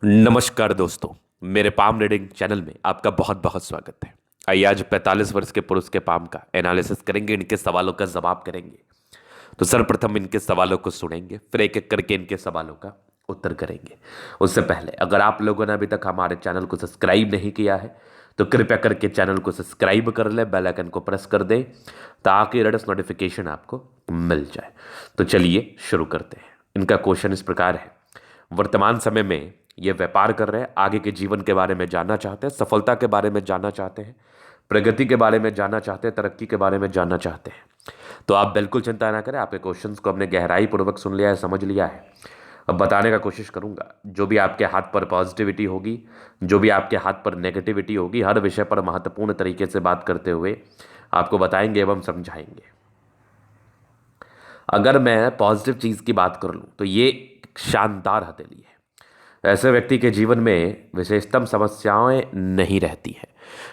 नमस्कार दोस्तों। मेरे पाम रीडिंग चैनल में आपका बहुत बहुत स्वागत है। आइए आज 45 वर्ष के पुरुष के पाम का एनालिसिस करेंगे, इनके सवालों का जवाब करेंगे। तो सर्वप्रथम इनके सवालों को सुनेंगे, फिर एक एक करके इनके सवालों का उत्तर करेंगे। उससे पहले अगर आप लोगों ने अभी तक हमारे चैनल को सब्सक्राइब नहीं किया है तो कृपया करके चैनल को सब्सक्राइब कर ले, बेल आइकन को प्रेस कर दें ताकि लेटेस्ट नोटिफिकेशन आपको मिल जाए। तो चलिए शुरू करते हैं। इनका क्वेश्चन इस प्रकार है। वर्तमान समय में ये व्यापार कर रहे हैं, आगे के जीवन के बारे में जानना चाहते हैं, सफलता के बारे में जानना चाहते हैं, प्रगति के बारे में जानना चाहते हैं, तरक्की के बारे में जानना चाहते हैं। तो आप बिल्कुल चिंता ना करें, आपके क्वेश्चंस को हमने गहराई पूर्वक सुन लिया है, समझ लिया है। अब बताने का कोशिश करूंगा। जो भी आपके हाथ पर पॉजिटिविटी होगी, जो भी आपके हाथ पर नेगेटिविटी होगी, हर विषय पर महत्वपूर्ण तरीके से बात करते हुए आपको बताएंगे एवं समझाएंगे। अगर मैं पॉजिटिव चीज़ की बात कर लूँ तो ये एक शानदार हथेली है। ऐसे व्यक्ति के जीवन में विशेषतम समस्याएं नहीं रहती है।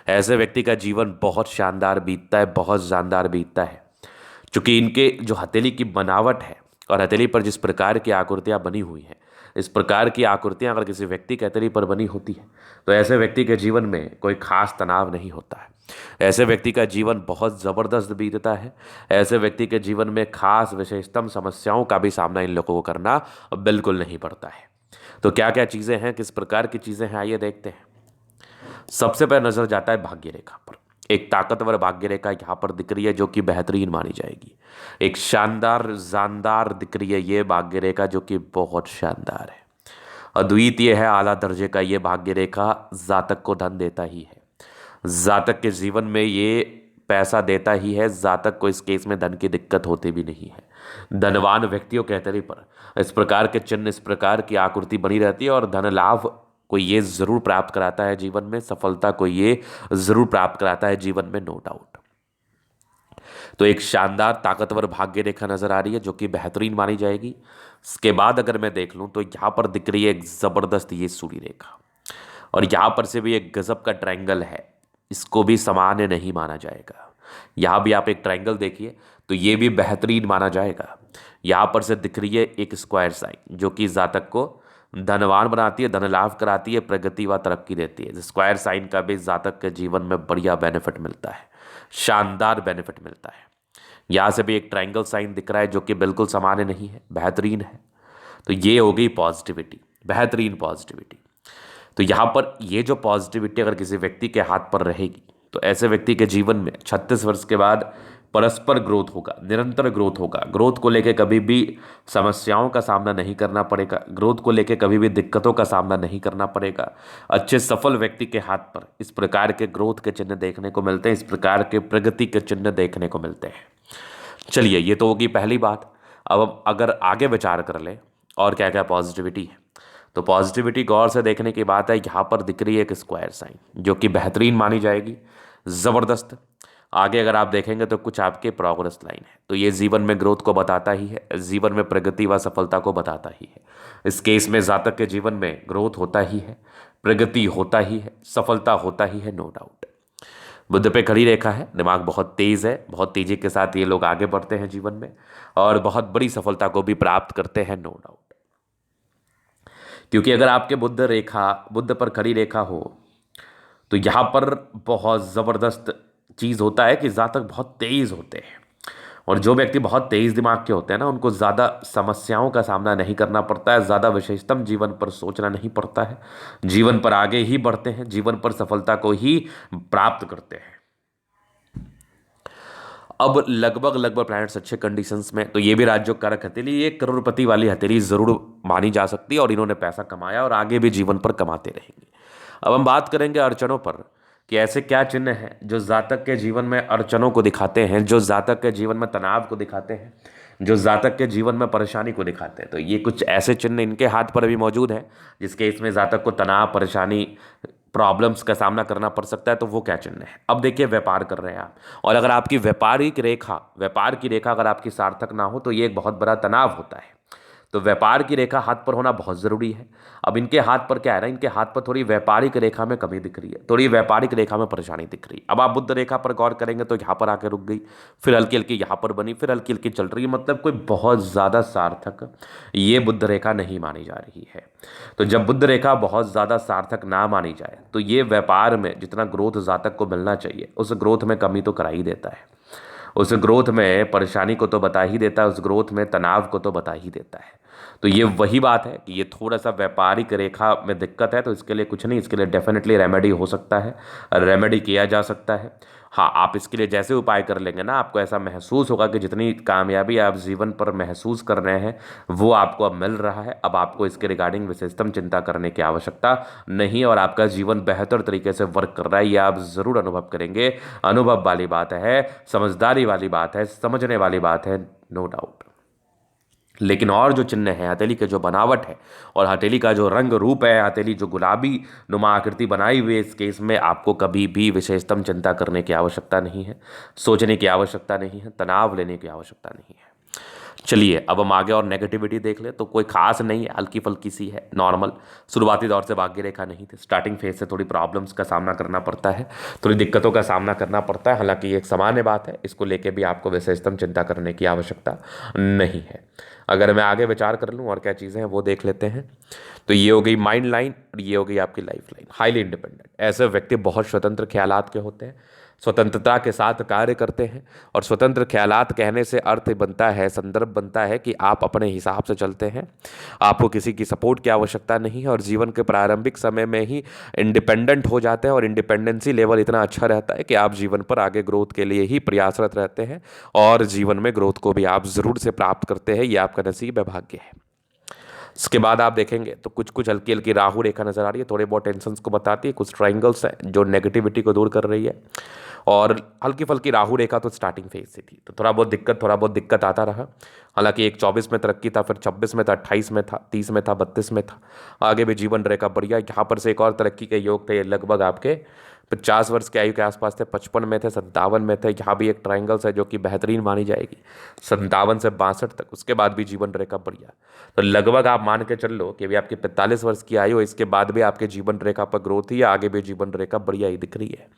ऐसे व्यक्ति का जीवन बहुत शानदार बीतता है, बहुत शानदार बीतता है। चूंकि इनके जो हथेली की बनावट है और हथेली पर जिस प्रकार की आकृतियां बनी हुई हैं, इस प्रकार की आकृतियां अगर किसी व्यक्ति की हथेली पर बनी होती है तो ऐसे व्यक्ति के जीवन में कोई खास तनाव नहीं होता है। ऐसे व्यक्ति का जीवन बहुत ज़बरदस्त बीतता है। ऐसे व्यक्ति के जीवन में खास विशेषतम समस्याओं का भी सामना इन लोगों को करना बिल्कुल नहीं पड़ता है। तो क्या क्या चीज़ें हैं, किस प्रकार की चीज़ें हैं, आइए देखते हैं। सबसे पहले नजर जाता है भाग्य रेखा पर। एक ताकतवर भाग्य रेखा यहाँ पर दिख रही है जो कि बेहतरीन मानी जाएगी। एक शानदार जानदार दिख रही है ये भाग्य रेखा जो कि बहुत शानदार है। अद्वितीय है, आला दर्जे का ये भाग्य रेखा जातक को धन देता ही है। जातक के जीवन में ये पैसा देता ही है। जातक को इस केस में धन की दिक्कत होती भी नहीं है। धनवान व्यक्तियों के हथेली पर इस प्रकार के चिन्ह, इस प्रकार की आकृति बनी रहती है और धन लाभ को ये जरूर प्राप्त कराता है जीवन में, सफलता को ये जरूर प्राप्त कराता है जीवन में, नो डाउट। तो एक शानदार ताकतवर भाग्य रेखा नजर आ रही है जो कि बेहतरीन मानी जाएगी। इसके बाद अगर मैं देख लूं तो यहाँ पर दिख रही है एक जबरदस्त ये सूर्य रेखा, और यहाँ पर से भी एक गजब का ट्रायंगल है। इसको भी सामान्य नहीं माना जाएगा। यहाँ भी आप एक ट्रायंगल देखिए तो ये भी बेहतरीन माना जाएगा। यहाँ पर से दिख रही है एक स्क्वायर साइन जो कि जातक को धनवान बनाती है, धन लाभ कराती है, प्रगति व तरक्की देती है। स्क्वायर साइन का भी जातक के जीवन में बढ़िया बेनिफिट मिलता है, शानदार बेनिफिट मिलता है। यहाँ से भी एक ट्रायंगल साइन दिख रहा है जो कि बिल्कुल सामान्य नहीं है, बेहतरीन है। तो ये हो गई पॉजिटिविटी, बेहतरीन पॉजिटिविटी। तो यहाँ पर ये जो पॉजिटिविटी अगर किसी व्यक्ति के हाथ पर रहेगी तो ऐसे व्यक्ति के जीवन में 36 वर्ष के बाद परस्पर ग्रोथ होगा, निरंतर ग्रोथ होगा। ग्रोथ को लेके कभी भी समस्याओं का सामना नहीं करना पड़ेगा, ग्रोथ को लेके कभी भी दिक्कतों का सामना नहीं करना पड़ेगा। अच्छे सफल व्यक्ति के हाथ पर इस प्रकार के ग्रोथ के चिन्ह देखने को मिलते हैं, इस प्रकार के प्रगति के चिन्ह देखने को मिलते हैं। चलिए, ये तो होगी पहली बात। अब हम अगर आगे विचार कर ले और क्या क्या पॉजिटिविटी है तो पॉजिटिविटी गौर से देखने की बात है। यहाँ पर दिख रही है एक स्क्वायर साइन जो कि बेहतरीन मानी जाएगी, ज़बरदस्त। आगे अगर आप देखेंगे तो कुछ आपके प्रोग्रेस लाइन है, तो ये जीवन में ग्रोथ को बताता ही है, जीवन में प्रगति व सफलता को बताता ही है। इस केस में जातक के जीवन में ग्रोथ होता ही है, प्रगति होता ही है, सफलता होता ही है, नो डाउट। बुद्ध पे खड़ी रेखा है, दिमाग बहुत तेज है, बहुत तेजी के साथ ये लोग आगे बढ़ते हैं जीवन में और बहुत बड़ी सफलता को भी प्राप्त करते हैं, नो डाउट। क्योंकि अगर आपके बुद्ध पर खड़ी रेखा हो तो यहाँ पर बहुत ज़बरदस्त चीज़ होता है कि जातक बहुत तेज़ होते हैं, और जो व्यक्ति बहुत तेज़ दिमाग के होते हैं ना, उनको ज़्यादा समस्याओं का सामना नहीं करना पड़ता है, ज़्यादा विशेषतम जीवन पर सोचना नहीं पड़ता है, जीवन पर आगे ही बढ़ते हैं, जीवन पर सफलता को ही प्राप्त करते हैं। अब लगभग प्लैनेट्स अच्छे कंडीशंस में, तो ये भी राजयोग कारक हथेली, ये करोड़पति वाली हथेली जरूर मानी जा सकती है और इन्होंने पैसा कमाया और आगे भी जीवन पर कमाते रहेंगे। अब हम बात करेंगे अड़चनों पर कि ऐसे क्या चिन्ह हैं जो जातक के जीवन में अड़चनों को दिखाते हैं, जो जातक के जीवन में तनाव को दिखाते हैं, जो जातक के जीवन में परेशानी को दिखाते हैं। तो ये कुछ ऐसे चिन्ह इनके हाथ पर भी मौजूद हैं जिसके इसमें जातक को तनाव, परेशानी, प्रॉब्लम्स का सामना करना पड़ सकता है। तो वो क्या चिन्ह है? अब देखिए, व्यापार कर रहे हैं आप और अगर आपकी व्यापार की रेखा अगर आपकी सार्थक ना हो तो ये एक बहुत बड़ा तनाव होता है। तो व्यापार की रेखा हाथ पर होना बहुत ज़रूरी है। अब इनके हाथ पर क्या है ना, इनके हाथ पर थोड़ी व्यापारिक रेखा में कमी दिख रही है, थोड़ी व्यापारिक रेखा में परेशानी दिख रही है। अब आप बुद्ध रेखा पर गौर करेंगे तो यहाँ पर आके रुक गई, फिर हल्की हल्की यहाँ पर बनी, फिर हल्की हल्की चल रही है, मतलब कोई बहुत ज़्यादा सार्थक ये बुद्ध रेखा नहीं मानी जा रही है। तो जब बुद्ध रेखा बहुत ज़्यादा सार्थक ना मानी जाए तो ये व्यापार में जितना ग्रोथ जातक को मिलना चाहिए उस ग्रोथ में कमी तो करा ही देता है, उस ग्रोथ में परेशानी को तो बता ही देता है, उस ग्रोथ में तनाव को तो बता ही देता है। तो ये वही बात है कि ये थोड़ा सा व्यापारिक रेखा में दिक्कत है, तो इसके लिए कुछ नहीं, इसके लिए डेफिनेटली रेमेडी हो सकता है, रेमेडी किया जा सकता है। हाँ, आप इसके लिए जैसे उपाय कर लेंगे ना, आपको ऐसा महसूस होगा कि जितनी कामयाबी आप जीवन पर महसूस कर रहे हैं वो आपको अब मिल रहा है। अब आपको इसके रिगार्डिंग विशेषतम चिंता करने की आवश्यकता नहीं, और आपका जीवन बेहतर तरीके से वर्क कर रहा है, ये आप ज़रूर अनुभव करेंगे। अनुभव वाली बात है, समझदारी वाली बात है, समझने वाली बात है, नो डाउट। लेकिन और जो चिन्ह है, हथेली के जो बनावट है और हथेली का जो रंग रूप है, हथेली जो गुलाबी नुमा आकृति बनाई हुई है, इस केस में आपको कभी भी विशेषतम चिंता करने की आवश्यकता नहीं है, सोचने की आवश्यकता नहीं है, तनाव लेने की आवश्यकता नहीं है। चलिए अब हम आगे और नेगेटिविटी देख ले, तो कोई खास नहीं है, हल्की फल्की सी है, नॉर्मल। शुरुआती दौर से भाग्य रेखा नहीं थी, स्टार्टिंग फेज से थोड़ी प्रॉब्लम्स का सामना करना पड़ता है, थोड़ी दिक्कतों का सामना करना पड़ता है। हालांकि ये एक सामान्य बात है, इसको लेके भी आपको विशेषतम चिंता करने की आवश्यकता नहीं है। अगर मैं आगे विचार कर लूँ और क्या चीज़ें हैं वो देख लेते हैं। तो ये हो गई माइंड लाइन और ये हो गई आपकी लाइफ लाइन। हाईली इंडिपेंडेंट, ऐसे व्यक्ति बहुत स्वतंत्र ख्यालात के होते हैं, स्वतंत्रता के साथ कार्य करते हैं, और स्वतंत्र ख्यालात कहने से अर्थ बनता है, संदर्भ बनता है कि आप अपने हिसाब से चलते हैं, आपको किसी की सपोर्ट की आवश्यकता नहीं है, और जीवन के प्रारंभिक समय में ही इंडिपेंडेंट हो जाते हैं, और इंडिपेंडेंसी लेवल इतना अच्छा रहता है कि आप जीवन पर आगे ग्रोथ के लिए ही प्रयासरत रहते हैं, और जीवन में ग्रोथ को भी आप ज़रूर से प्राप्त करते हैं। ये आपका नसीब है, भाग्य है। इसके बाद आप देखेंगे तो कुछ कुछ हल्की हल्की राहु रेखा नजर आ रही है, थोड़े बहुत टेंशन को बताती है, कुछ ट्राइंगल्स हैं जो नेगेटिविटी को दूर कर रही है, और हल्की फल्की राहु रेखा तो स्टार्टिंग फेज से थी, तो थोड़ा बहुत दिक्कत आता रहा। हालांकि एक 24 में तरक्की था, फिर 26 में था, 28 में था, 30 में था, 32 में था, आगे भी जीवन रेखा बढ़िया। यहाँ पर से एक और तरक्की के योग थे, लगभग आपके 50 वर्ष के आयु के आसपास थे, 55 में थे, 57 में थे। यहाँ भी एक ट्राइंगल्स है जो कि बेहतरीन मानी जाएगी, 57 से 62 तक, उसके बाद भी जीवन रेखा बढ़िया। तो लगभग आप मान के चल लो कि अभी आपकी 45 वर्ष की आयु है, इसके बाद भी आपके जीवन रेखा पर ग्रोथ ही है, आगे भी जीवन रेखा बढ़िया ही दिख रही है।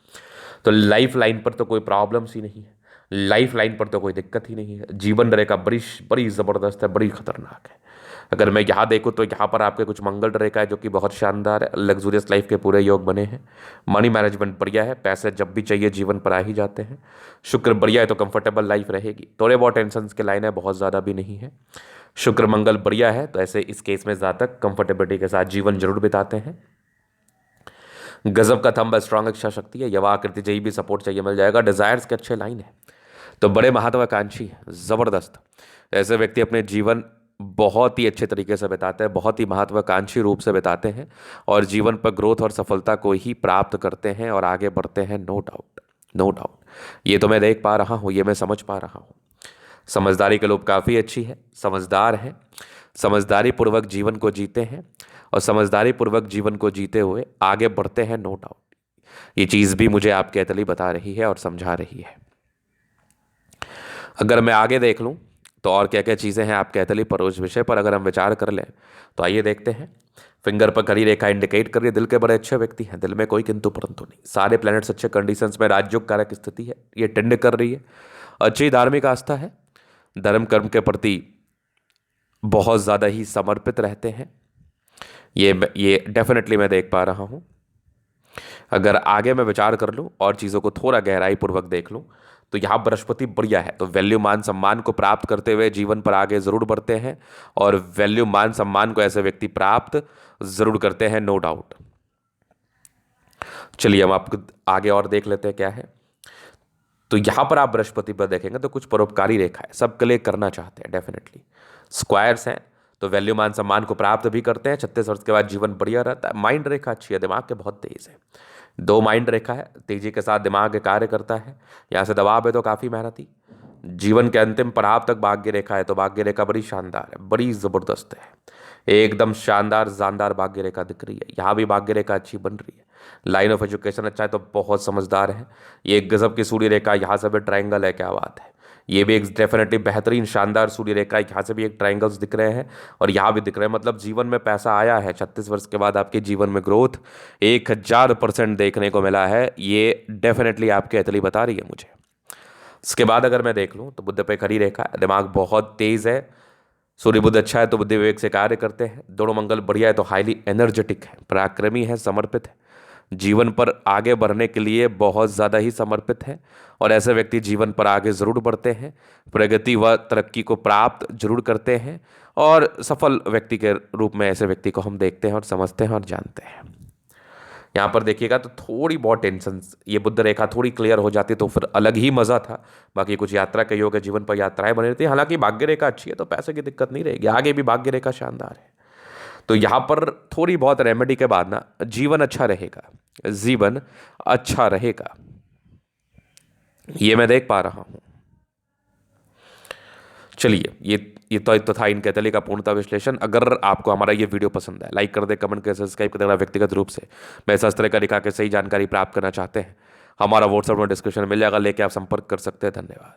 तो लाइफ लाइन पर तो कोई प्रॉब्लम्स ही नहीं है, लाइफ लाइन पर तो कोई दिक्कत ही नहीं है। जीवन रेखा बड़ी बड़ी ज़बरदस्त है, बड़ी खतरनाक है। अगर मैं यहाँ देखूँ तो यहाँ पर आपके कुछ मंगल रेखा है जो कि बहुत शानदार है, लग्जूरियस लाइफ के पूरे योग बने हैं, मनी मैनेजमेंट बढ़िया है, पैसे जब भी चाहिए जीवन पर आ ही जाते हैं, शुक्र बढ़िया है तो कंफर्टेबल लाइफ रहेगी, थोड़े बहुत टेंशन के लाइन है, बहुत ज़्यादा भी नहीं है। शुक्र मंगल बढ़िया है, तो ऐसे इस केस में ज़्यादा कंफर्टेबिलिटी के साथ जीवन जरूर बिताते हैं। गजब का थंब, स्ट्रांग इच्छा शक्ति है, यवा आकृति चाहिए भी सपोर्ट चाहिए मिल जाएगा, डिजायर्स के अच्छे लाइन है, तो बड़े महत्वाकांक्षी है, ज़बरदस्त। ऐसे व्यक्ति अपने जीवन बहुत ही अच्छे तरीके से बिताते हैं, बहुत ही महत्वाकांक्षी रूप से बिताते हैं, और जीवन पर ग्रोथ और सफलता को ही प्राप्त करते हैं और आगे बढ़ते हैं, नो डाउट, नो डाउट। ये तो मैं देख पा रहा हूँ, ये मैं समझ पा रहा हूँ। समझदारी के लोग काफ़ी अच्छी है, समझदार हैं, समझदारी पूर्वक जीवन को जीते हैं, और समझदारी पूर्वक जीवन को जीते हुए आगे बढ़ते हैं, नो डाउट। ये चीज़ भी मुझे आपके अतली बता रही है और समझा रही है। अगर मैं आगे देख लूँ तो और क्या क्या चीज़ें हैं आपके अतली पर, उस विषय पर अगर हम विचार कर लें तो आइए देखते हैं। फिंगर पर खड़ी रेखा इंडिकेट कर रही है दिल के बड़े अच्छे व्यक्ति हैं, दिल में कोई किंतु परंतु नहीं, सारे प्लैनेट्स अच्छे कंडीशंस में, राजयोग कारक स्थिति है, ये टेंड कर रही है, अच्छी धार्मिक आस्था है, धर्म कर्म के प्रति बहुत ज़्यादा ही समर्पित रहते हैं, ये डेफिनेटली मैं देख पा रहा हूँ। अगर आगे मैं विचार कर लूँ और चीज़ों को थोड़ा गहराई पूर्वक देख लूँ तो यहाँ बृहस्पति बढ़िया है, तो वैल्यू मान सम्मान को प्राप्त करते हुए जीवन पर आगे जरूर बढ़ते हैं, और वैल्यू मान सम्मान को ऐसे व्यक्ति प्राप्त जरूर करते हैं, नो डाउट। चलिए हम आपको आगे और देख लेते हैं क्या है। तो यहाँ पर आप बृहस्पति पर देखेंगे तो कुछ परोपकारी रेखा है, सबके लिए करना चाहते हैं, डेफिनेटली स्क्वायर्स हैं, तो वैल्यू मान सम्मान को प्राप्त भी करते हैं, 36 वर्ष के बाद जीवन बढ़िया रहता है। माइंड रेखा अच्छी है, दिमाग के बहुत तेज है, 2 माइंड रेखा है, तेजी के साथ दिमाग कार्य करता है, यहाँ से दबाव है तो काफ़ी मेहनती, जीवन के अंतिम पड़ाव तक भाग्य रेखा है, तो भाग्य रेखा बड़ी शानदार है, बड़ी ज़बरदस्त है, एकदम शानदार जानदार भाग्य रेखा दिख रही है। यहाँ भी भाग्य रेखा अच्छी बन रही है, लाइन ऑफ एजुकेशन अच्छा है, तो बहुत समझदार है। ये एक गजब की सूर्य रेखा, यहाँ से भी ट्रायंगल है, क्या बात है, ये भी एक डेफिनेटली बेहतरीन शानदार सूर्य रेखा है। यहाँ से भी एक ट्राइंगल्स दिख रहे हैं और यहाँ भी दिख रहे हैं, मतलब जीवन में पैसा आया है। 36 वर्ष के बाद आपके जीवन में ग्रोथ 1000% देखने को मिला है, ये डेफिनेटली आपके अतली बता रही है मुझे। इसके बाद अगर मैं देख लूँ तो बुध पे खड़ी रेखा है, दिमाग बहुत तेज है। सूर्य बुध अच्छा है तो बुद्धि विवेक से कार्य करते हैं। दोनों मंगल बढ़िया है तो हाईली एनर्जेटिक है, पराक्रमी है, समर्पित है, जीवन पर आगे बढ़ने के लिए बहुत ज़्यादा ही समर्पित है। और ऐसे व्यक्ति जीवन पर आगे ज़रूर बढ़ते हैं, प्रगति व तरक्की को प्राप्त जरूर करते हैं और सफल व्यक्ति के रूप में ऐसे व्यक्ति को हम देखते हैं और समझते हैं और जानते हैं। यहाँ पर देखिएगा तो थोड़ी बहुत टेंशन, ये बुध रेखा थोड़ी क्लियर हो जाती तो फिर अलग ही मज़ा था। बाकी कुछ यात्रा के योग है, जीवन पर यात्राएं बनी रहती हैं। हालांकि भाग्य रेखा अच्छी है तो पैसे की दिक्कत नहीं रहेगी, आगे भी भाग्य रेखा शानदार है। तो यहाँ पर थोड़ी बहुत रेमेडी के बाद ना जीवन अच्छा रहेगा, जीवन अच्छा रहेगा, ये मैं देख पा रहा हूँ। चलिए, ये तो था इनके तले का पूर्णतः विश्लेषण। अगर आपको हमारा ये वीडियो पसंद है, लाइक कर दे, कमेंट कर, सब्सक्राइब कर देना। व्यक्तिगत रूप से मैं शास्त्र का दिखा के सही जानकारी प्राप्त करना चाहते हैं, हमारा व्हाट्सएप में डिस्क्रिप्शन मिल जाएगा, लेके आप संपर्क कर सकते हैं। धन्यवाद।